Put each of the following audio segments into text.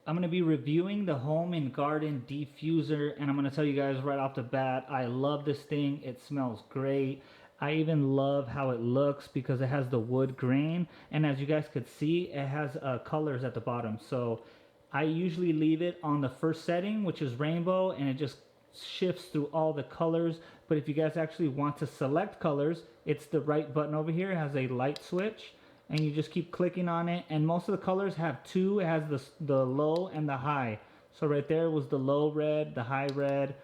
I'm going to be reviewing the Home and Garden Diffuser, and I'm going to tell you guys right off the bat, I love this thing. It smells great. I even love how it looks because it has the wood grain, and as you guys could see, it has colors at the bottom. So I usually leave it on the first setting, which is rainbow, and it just shifts through all the colors. But if you guys actually want to select colors, it's the right button over here. It has a light switch, and you just keep clicking on it, and most of the colors have two. It has the low and the high. So right there was the low red, the high red.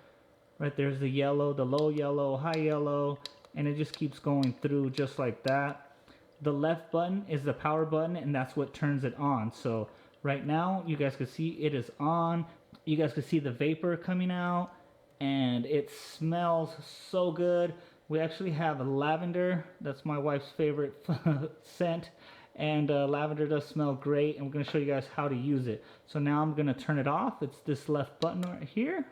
Right there's the yellow, the low yellow, high yellow, and it just keeps going through just like that. The left button is the power button, and that's what turns it on. So right now you guys can see it is on. You guys can see the vapor coming out, and it smells so good. We actually have lavender. That's my wife's favorite scent, and lavender does smell great, and we're going to show you guys how to use it. So now I'm going to turn it off. It's this left button right here.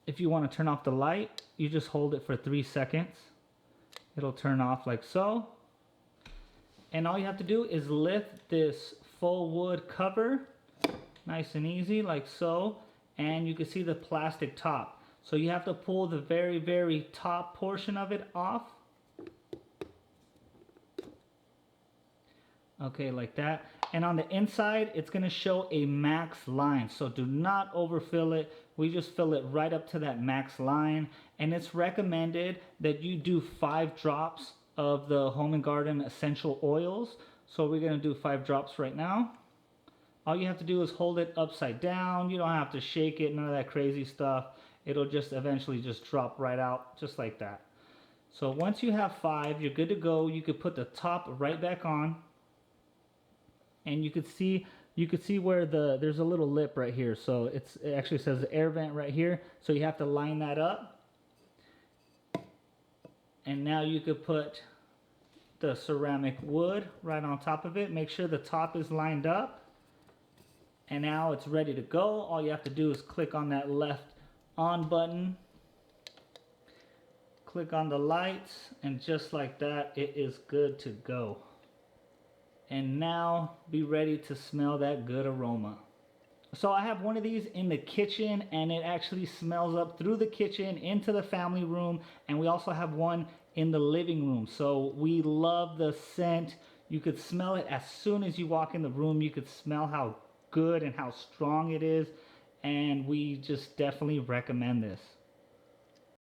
If you want to turn off the light, you just hold it for 3 seconds. It'll turn off like so. And all you have to do is lift this faux wood cover, nice and easy, like so, and you can see the plastic top. So you have to pull the very, very top portion of it off. Okay, like that. And on the inside, it's going to show a max line. So do not overfill it. We just fill it right up to that max line. And it's recommended that you do 5 drops of the Home and Garden essential oils. So we're going to do 5 drops right now. All you have to do is hold it upside down. You don't have to shake it, none of that crazy stuff. It'll just eventually just drop right out, just like that. So once you have 5, you're good to go. You could put the top right back on. And you could see where there's a little lip right here. So it actually says the air vent right here. So you have to line that up. And now you could put the ceramic wood right on top of it. Make sure the top is lined up. And now it's ready to go. All you have to do is click on that left on button, click on the lights, and just like that, it is good to go. And now be ready to smell that good aroma. So I have one of these in the kitchen, and it actually smells up through the kitchen into the family room, and we also have one in the living room. So we love the scent. You could smell it as soon as you walk in the room. You could smell how good and how strong it is, and we just definitely recommend this.